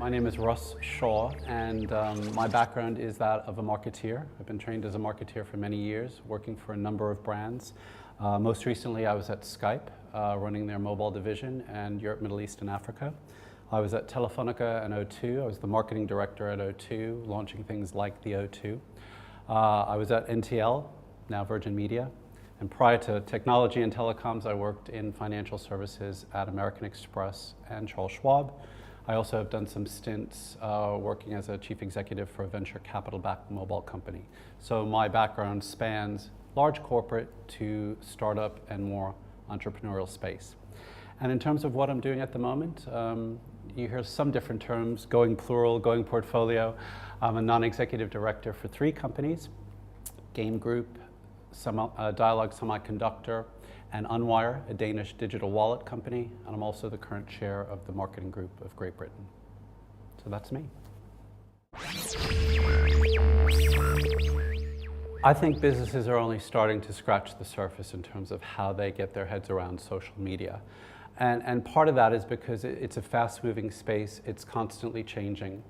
My name is Russ Shaw, and my background is that of a marketeer. I've been trained as a marketeer for many years, working for a number of brands. Most recently, I was at Skype, running their mobile division and Europe, Middle East, and Africa. I was at Telefonica and O2. I was the marketing director at O2, launching things like the O2. I was at NTL, now Virgin Media. And prior to technology and telecoms, I worked in financial services at American Express and Charles Schwab. I also have done some stints working as a chief executive for a venture capital-backed mobile company. So my background spans large corporate to startup and more entrepreneurial space. And in terms of what I'm doing at the moment, you hear some different terms: going plural, going portfolio. I'm a non-executive director for 3 companies: Game Group, Dialogue Semiconductor, and Unwire, a Danish digital wallet company, and I'm also the current chair of the marketing group of Great Britain. So that's me. I think businesses are only starting to scratch the surface in terms of how they get their heads around social media. And part of that is because it's a fast-moving space, it's constantly changing.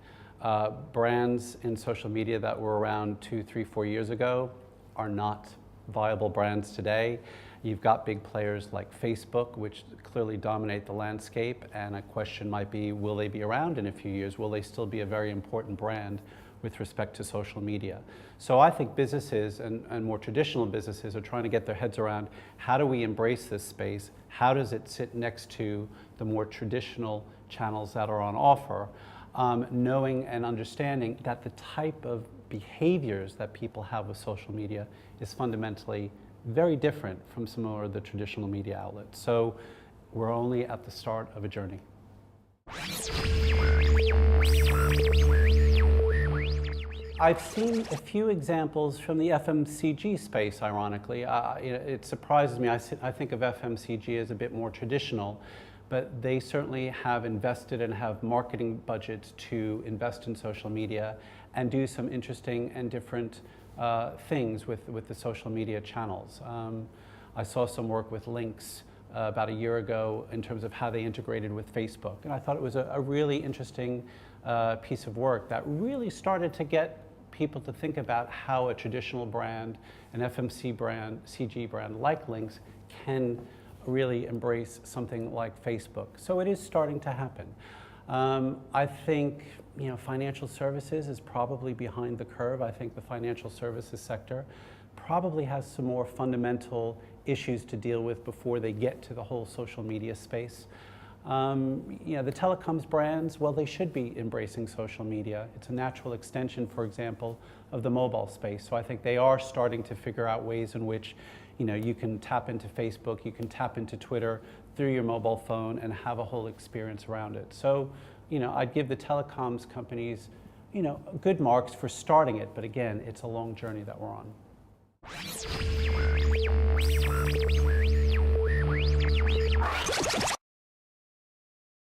Brands in social media that were around 2, 3, 4 years ago are not viable brands today. You've got big players like Facebook, which clearly dominate the landscape, and a question might be, will they be around in a few years? Will they still be a very important brand with respect to social media? So I think businesses and more traditional businesses are trying to get their heads around, how do we embrace this space? How does it sit next to the more traditional channels that are on offer? Knowing and understanding that the type of behaviors that people have with social media is fundamentally very different from some of the traditional media outlets. So we're only at the start of a journey. I've seen a few examples from the FMCG space, ironically. It surprises me. I think of FMCG as a bit more traditional, but they certainly have invested and have marketing budgets to invest in social media and do some interesting and different things with the social media channels. I saw some work with Lynx about a year ago in terms of how they integrated with Facebook, and I thought it was a really interesting piece of work that really started to get people to think about how a traditional brand, an FMCG brand like Lynx, can really embrace something like Facebook. So it is starting to happen. I think financial services is probably behind the curve. I think the financial services sector probably has some more fundamental issues to deal with before they get to the whole social media space. The telecoms brands, well, they should be embracing social media. It's a natural extension, for example, of the mobile space. So I think they are starting to figure out ways in which you can tap into Facebook, you can tap into Twitter through your mobile phone and have a whole experience around it. So, I'd give the telecoms companies, good marks for starting it, but again, it's a long journey that we're on.